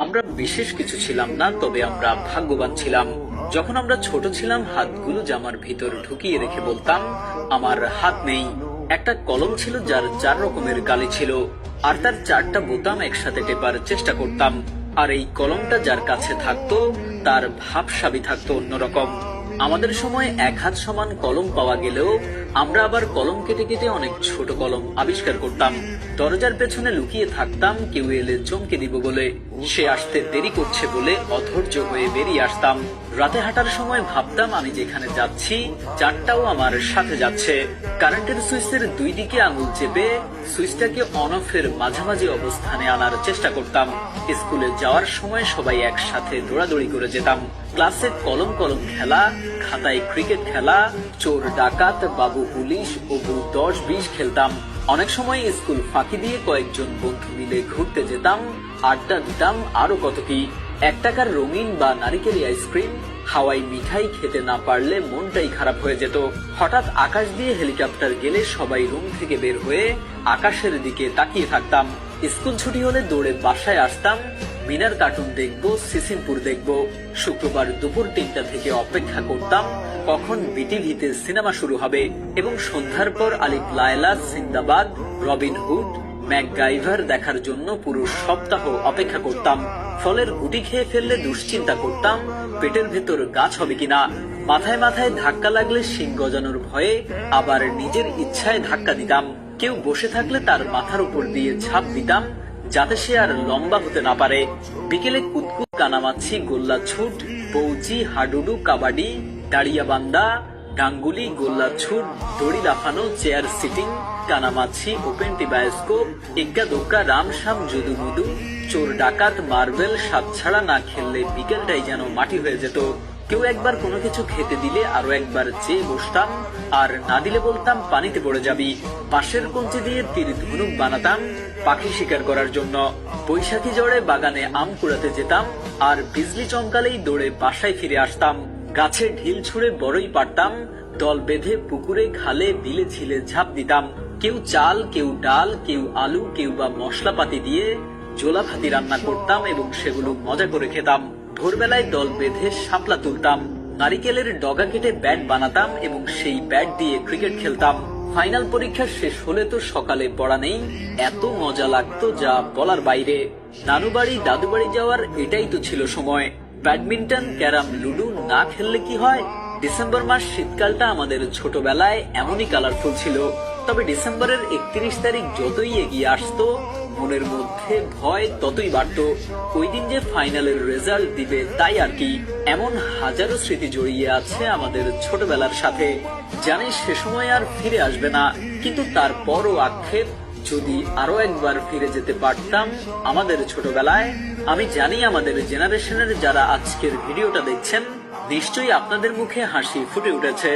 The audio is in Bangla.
আমরা বিশেষ কিছু ছিলাম না, তবে আমরা ভাগ্যবান ছিলাম। যখন আমরা ছোট ছিলাম হাতগুলো জামার ভিতর ঢুকিয়ে রেখে বলতাম আমার হাত নেই। একটা কলম ছিল যার 4 রকমের কালি ছিল, আর তার 4টা বোতাম একসাথে টেপার চেষ্টা করতাম। আর এই কলমটা যার কাছে থাকতো তার ভাবসাবি থাকতো অন্যরকম। আমাদের সময় 1 হাত সমান কলম পাওয়া গেলেও আমরা আবার কলম কেটে কেটে অনেক ছোট কলম আবিষ্কার করতাম। দরজার পেছনে লুকিয়ে থাকতাম কেউ এলে চমকে দিব বলে। সে আসতে দেরি করছে বলে অধৈর্য হয়ে বেরিয়ে আসতাম। রাতে হাঁটার সময় ভাবতাম আমি যেখানে যাচ্ছি 4টাও আমার সাথে যাচ্ছে। কারেন্টের সুইচের 2 দিকে আঙুল চেপে সুইচটাকে অন অফের মাঝামাঝি অবস্থানে আনার চেষ্টা করতাম। স্কুলে যাওয়ার সময় সবাই একসাথে দৌড়াদৌড়ি করে যেতাম। ক্লাসে কলম কলম খেলা, খাতায় ক্রিকেট খেলা, চোর ডাকাত, বাবু পুলিশ, অবু 10-20 খেলতাম। অনেক সময় স্কুল ফাঁকি দিয়ে কয়েকজন বন্ধু মিলে ঘুরতে যেতাম, আড্ডা দিতাম, আরো কত কি। 1 টাকার রঙিন বা নারিকেলি আইসক্রিম, হাওয়াই মিঠাই খেতে না পারলে মনটাই খারাপ হয়ে যেত। হঠাৎ আকাশ দিয়ে হেলিকপ্টার গেলে সবাই রুম থেকে বের হয়ে আকাশের দিকে তাকিয়ে থাকতাম। স্কুল ছুটি হলে দৌড়ে বাসায় আসতাম। মিনার কার্টুন দেখবো, সিসিমপুর দেখবো। শুক্রবার দুপুর 3টা থেকে অপেক্ষা করতাম কখন বিটিভিতে সিনেমা শুরু হবে, এবং সন্ধ্যার পর আলিফ Laila, Sinbad, Robin Hood, MacGyver দেখার জন্য পুরো সপ্তাহ অপেক্ষা করতাম। ফলের গুটি খেয়ে ফেললে দুশ্চিন্তা করতাম পেটের ভেতর গাছ হবে কিনা। মাথায় মাথায় ধাক্কা লাগলে শিং গজানোর ভয়ে আবার নিজের ইচ্ছায় ধাক্কা দিতাম। কেউ বসে থাকলে তার মাথার উপর দিয়ে ঝাঁপ দিতাম যাতে সে আর লম্বা হতে না পারে। বিকেলে কুতকুত, কানামাছি, গোল্লা ছুট, বৌচি, হাডুডু, কাবাডি, দাঁড়িয়াবান্ধা, গাঙ্গুলি, গোল্লা ছুট, দড়ি লাফানো, চেয়ার সিটিং, কানামাছি, ওপেন টি বায়োস্কোপ, এক্কা দোক্কা, রামশাম, যদু মধু, চোর ডাকাত, মার্বেল। সাত ছাড়া না খেললে বিকেলটাই যেন মাটি হয়ে যেত। কেউ একবার কোনো কিছু খেতে দিলে আরো একবার চেয়ে বসতাম, আর না দিলে বলতাম পানিতে পড়ে যাবি। পাশের কঞ্চি দিয়ে তীর ধনুক বানাতাম পাখি শিকার করার জন্য। বৈশাখী ঝড়ে বাগানে আম কুড়াতে যেতাম, আর বিজলি চমকালেই দৌড়ে বাসায় ফিরে আসতাম। গাছে ঢিল ছুঁড়ে বড়ই পারতাম, দল বেঁধে পুকুরে, খালে, বিলে, ঝিলে ঝাঁপ দিতাম। কেউ চাল, কেউ ডাল, কেউ আলু, কেউ বা মশলাপাতি দিয়ে জোলা ভাতি রান্না করতাম এবং সেগুলো মজা করে খেতাম। ভোরবেলায় দল বেঁধে শাপলা তুলতাম। নারিকেলের ডগা কেটে ব্যাট বানাতাম এবং সেই ব্যাট দিয়ে ক্রিকেট খেলতাম। ফাইনাল পরীক্ষা শেষ হলে তো সকালে পড়া নেই, এত মজা লাগতো যা বলার বাইরে। নানু বাড়ি, দাদু বাড়ি যাওয়ার এটাই তো ছিল সময়। ব্যাডমিন্টন, ক্যারাম, লুডো না খেললে কি হয়। ডিসেম্বর মাস, শীতকালটা আমাদের ছোটবেলায় এমনই কালারফুল ছিল। তবে ডিসেম্বরের 31 তারিখ যতই এগিয়ে আসতো মনের মধ্যে ভয় ততই বাড়তো। ওই দিন যে ফাইনালের রেজাল্ট দিবে তাই আর কি। এমন হাজারো স্মৃতি জড়িয়ে আছে আমাদের ছোটবেলার সাথে। জানিস সে সময় আর ফিরে আসবে না, কিন্তু তারপরও আক্ষেপ যদি আরো একবার ফিরে যেতে পারতাম আমাদের ছোটবেলায়। আমি জানি আমাদের জেনারেশনের যারা আজকের ভিডিওটা দেখছেন নিশ্চয়ই আপনাদের মুখে হাসি ফুটে উঠেছে।